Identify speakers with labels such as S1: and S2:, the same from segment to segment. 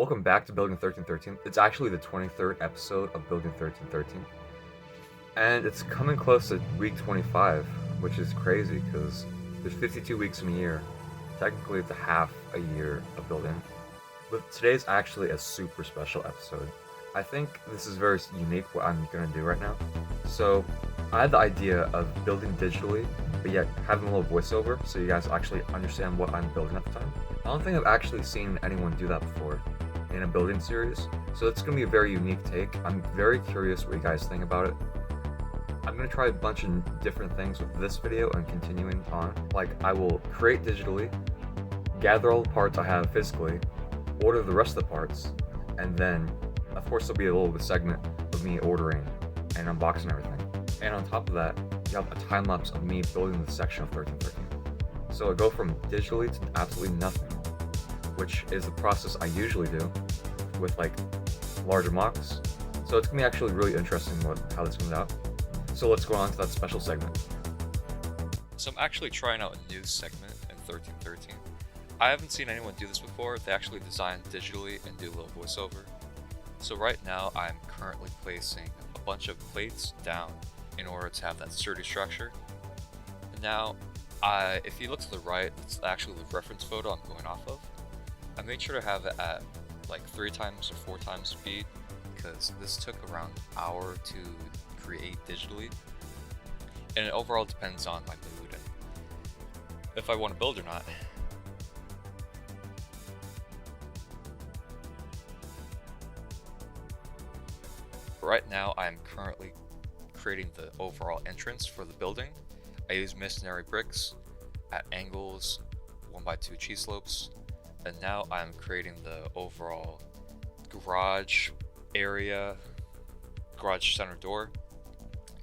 S1: Welcome back to Building 1313. It's actually the 23rd episode of Building 1313. And it's coming close to week 25, which is crazy because there's 52 weeks in a year. Technically, it's a half a year of building. But today's actually a super special episode. I think this is very unique what I'm going to do right now. So, I had the idea of building digitally, but yet having a little voiceover so you guys actually understand what I'm building at the time. I don't think I've actually seen anyone do that before in a building series, so it's going to be a very unique take. I'm very curious what you guys think about it. I'm going to try a bunch of different things with this video and continuing on. Like, I will create digitally, gather all the parts I have physically, order the rest of the parts, and then, of course, there'll be a little segment of me ordering and unboxing everything. And on top of that, you have a time lapse of me building the section of 1313. So I go from digitally to absolutely nothing, which is the process I usually do with like larger mocks. So it's gonna be actually really interesting how this comes out. So let's go on to that special segment.
S2: So I'm actually trying out a new segment in 1313. I haven't seen anyone do this before. They actually design digitally and do a little voiceover. So right now I'm currently placing a bunch of plates down in order to have that sturdy structure. And now, if you look to the right, it's actually the reference photo I'm going off of. I made sure to have it at like 3 times or 4 times speed because this took around an hour to create digitally. And it overall depends on my mood and if I want to build or not. Right now, I'm currently creating the overall entrance for the building. I use masonry bricks at angles 1x2 cheese slopes. And now I'm creating the overall garage area, garage center door.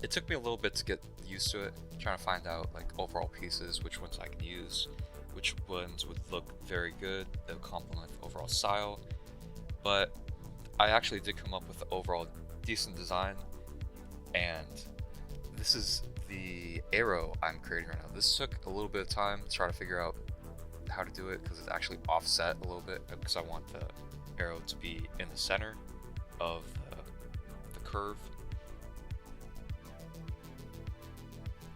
S2: It took me a little bit to get used to it, trying to find out like overall pieces, which ones I can use, which ones would look very good, that would complement the overall style. But I actually did come up with the overall decent design, and this is the arrow I'm creating right now. This took a little bit of time to try to figure out how to do it because it's actually offset a little bit because I want the arrow to be in the center of the curve.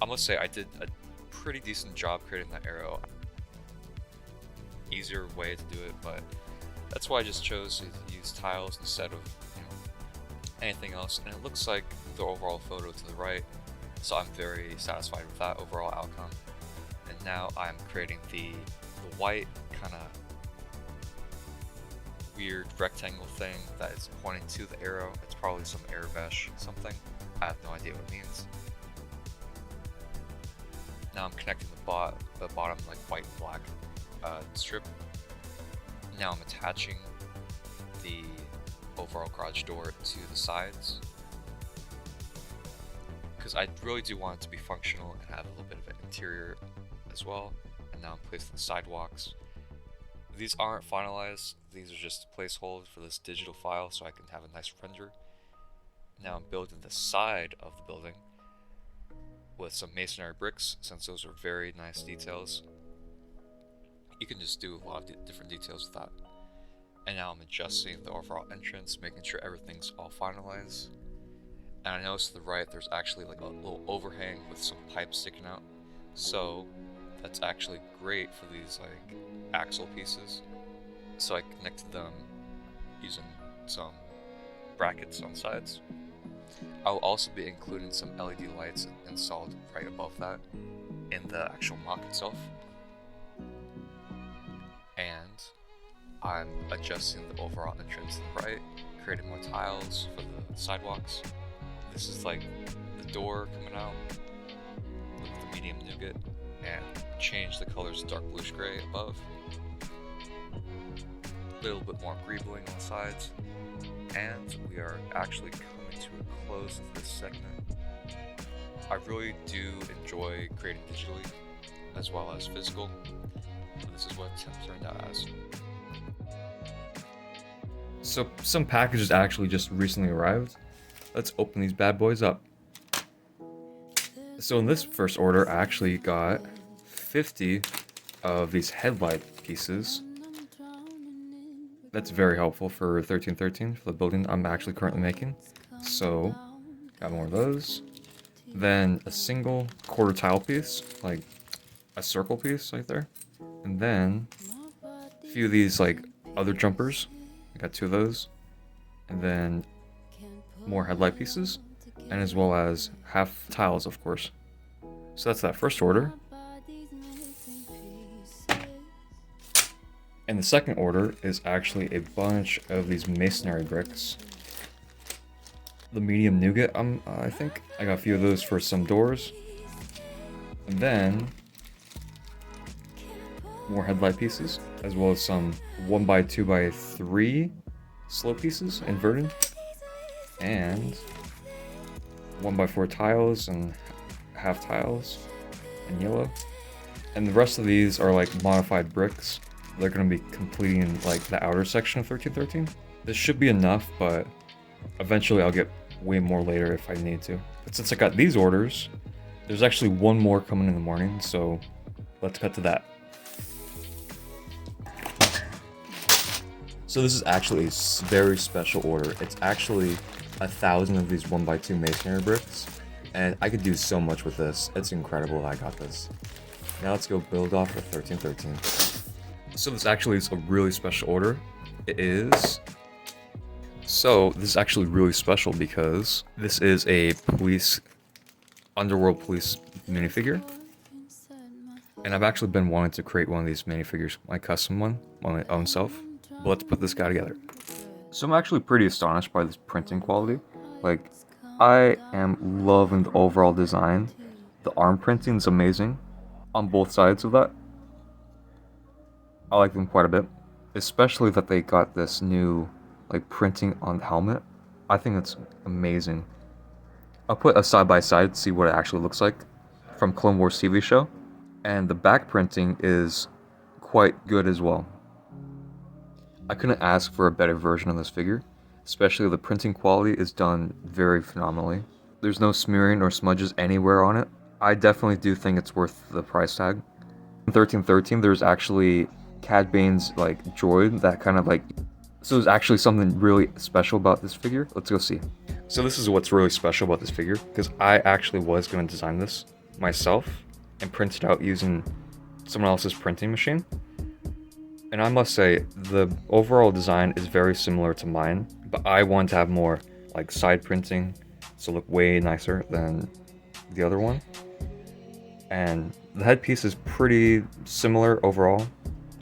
S2: I must say I did a pretty decent job creating that arrow. Easier way to do it, but that's why I just chose to use tiles instead of anything else, and it looks like the overall photo to the right, so I'm very satisfied with that overall outcome. And now I'm creating the white kind of weird rectangle thing that is pointing to the arrow. It's probably some air mesh something. I have no idea what it means. Now I'm connecting the bottom like white and black strip. Now I'm attaching the overall garage door to the sides because I really do want it to be functional and have a little bit of an interior as well. And now I'm placing the sidewalks. These aren't finalized, these are just a placeholder for this digital file so I can have a nice render. Now I'm building the side of the building with some masonry bricks, since those are very nice details. You can just do a lot of different details with that. And now I'm adjusting the overall entrance, making sure everything's all finalized. And I noticed to the right there's actually like a little overhang with some pipes sticking out. So that's actually great for these like axle pieces. So I connected them using some brackets on sides. I'll also be including some LED lights installed right above that in the actual MOC itself. And I'm adjusting the overall entrance to the right, creating more tiles for the sidewalks. This is like the door coming out with the medium nougat, and change the colors to dark bluish gray above. A little bit more greebling on the sides. And we are actually coming to a close of this segment. I really do enjoy creating digitally as well as physical. So this is what it's turned out as.
S1: So some packages actually just recently arrived. Let's open these bad boys up. So in this first order, I actually got 50 of these headlight pieces. That's very helpful for 1313 for the building I'm actually currently making. So, got more of those. Then a single quarter tile piece, like a circle piece right there. And then a few of these like other jumpers. I got 2 of those. And then more headlight pieces. And as well as half tiles, of course. So that's that first order. And the second order is actually a bunch of these masonry bricks. The medium nougat, I think. I got a few of those for some doors. And then more headlight pieces, as well as some 1x2x3 slope pieces, inverted. And 1x4 tiles and half tiles in yellow. And the rest of these are like modified bricks. They're going to be completing like the outer section of 1313. This should be enough, but eventually I'll get way more later if I need to. But since I got these orders, there's actually one more coming in the morning, so let's cut to that. So this is actually a very special order. It's actually 1,000 of these 1x2 masonry bricks, and I could do so much with this. It's incredible I got this. Now let's go build off of 1313. So this actually is a really special order. It is. So this is actually really special because this is a underworld police minifigure. And I've actually been wanting to create one of these minifigures, my custom one, by my own self. But let's put this guy together. So I'm actually pretty astonished by this printing quality. Like, I am loving the overall design. The arm printing is amazing on both sides of that. I like them quite a bit, especially that they got this new like printing on the helmet. I think it's amazing. I'll put a side by side to see what it actually looks like from Clone Wars TV show, and the back printing is quite good as well. I couldn't ask for a better version of this figure, especially the printing quality is done very phenomenally. There's no smearing or smudges anywhere on it. I definitely do think it's worth the price tag. In 1313 there's actually Cad Bane's like droid that kind of like, so there's actually something really special about this figure. Let's go see. So this is what's really special about this figure, because I actually was going to design this myself and print it out using someone else's printing machine. And I must say, the overall design is very similar to mine, but I want to have more like side printing to look way nicer than the other one. And the headpiece is pretty similar overall,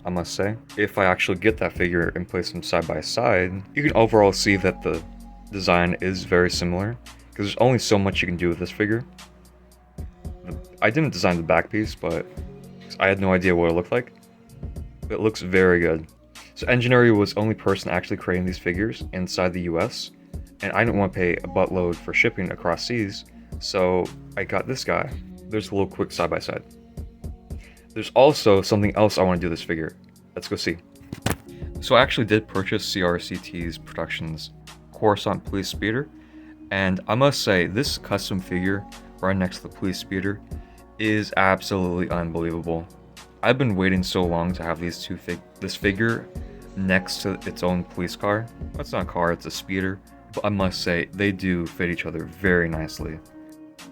S1: I must say. If I actually get that figure and place them side by side, you can overall see that the design is very similar, because there's only so much you can do with this figure. I didn't design the back piece, but I had no idea what it looked like. It looks very good. So Engineering was the only person actually creating these figures inside the US, and I didn't want to pay a buttload for shipping across seas, so I got this guy. There's a little quick side by side. There's also something else I want to do with this figure. Let's go see. So I actually did purchase CRCT's Productions Coruscant Police Speeder, and I must say this custom figure right next to the police speeder is absolutely unbelievable. I've been waiting so long to have these this figure next to its own police car. It's not a car, it's a speeder, but I must say they do fit each other very nicely.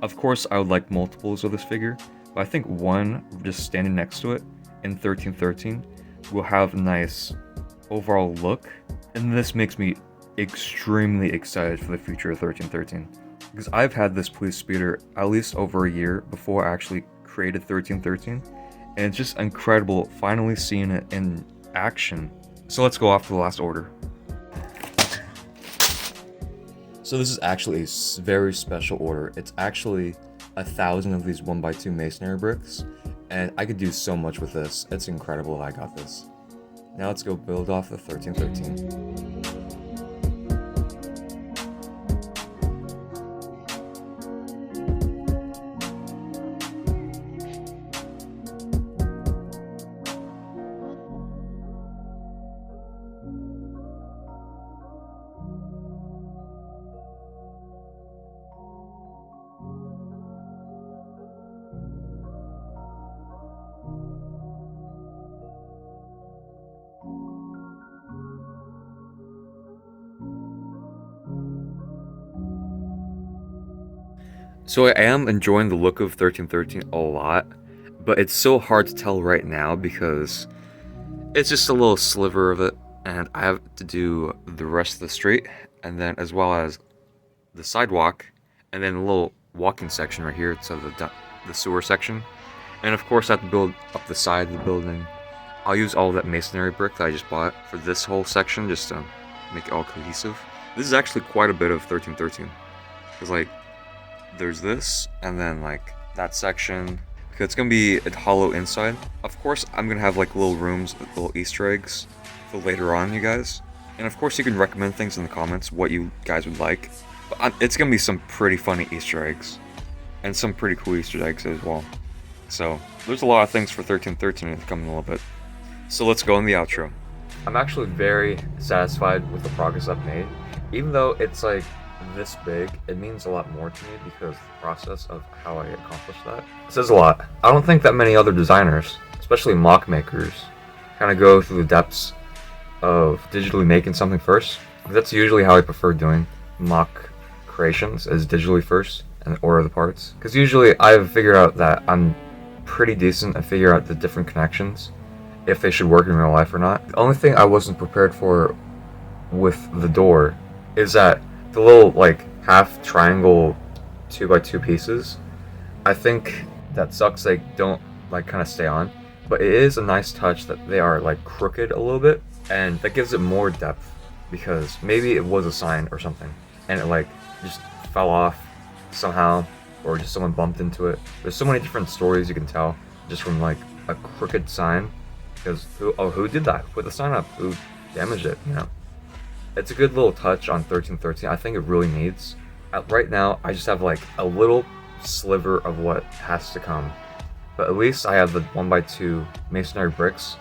S1: Of course, I would like multiples of this figure, but I think one just standing next to it in 1313 will have a nice overall look, and this makes me extremely excited for the future of 1313, because I've had this police speeder at least over a year before I actually created 1313, and it's just incredible finally seeing it in action. So let's go off to the last order. So this is actually a very special order. It's actually 1,000 of these 1x2 masonry bricks, and I could do so much with this. It's incredible I got this. Now let's go build off the 1313. So I am enjoying the look of 1313 a lot, but it's so hard to tell right now because it's just a little sliver of it, and I have to do the rest of the street, and then as well as the sidewalk, and then a little walking section right here to the sewer section. And of course I have to build up the side of the building. I'll use all that masonry brick that I just bought for this whole section just to make it all cohesive. This is actually quite a bit of 1313. Because like, there's this, and then like that section. Because it's gonna be a hollow inside. Of course I'm gonna have like little rooms with little Easter eggs for later on, you guys. And of course you can recommend things in the comments, what you guys would like. But it's gonna be some pretty funny Easter eggs. And some pretty cool Easter eggs as well. So, there's a lot of things for 1313 to come in a little bit. So let's go in the outro. I'm actually very satisfied with the progress I've made. Even though it's like this big, it means a lot more to me because the process of how I accomplished that says a lot. I don't think that many other designers, especially MOC makers, kind of go through the depths of digitally making something first. That's usually how I prefer doing MOC creations, is digitally first and order the parts. Because usually I've figured out that I'm pretty decent at figuring out the different connections, if they should work in real life or not. The only thing I wasn't prepared for with the door is that the little like half triangle 2x2 pieces, I think that sucks they don't like kind of stay on, but it is a nice touch that they are like crooked a little bit, and that gives it more depth because maybe it was a sign or something and it like just fell off somehow, or just someone bumped into it. There's so many different stories you can tell just from like a crooked sign, because who did that? Put the sign up, who damaged it, you know? It's a good little touch on 1313. I think it really needs. Right now, I just have like a little sliver of what has to come, but at least I have the 1x2 masonry bricks,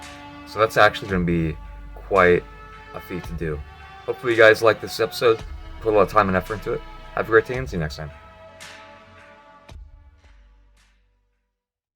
S1: so that's actually going to be quite a feat to do. Hopefully you guys like this episode, put a lot of time and effort into it. Have a great day and see you next time.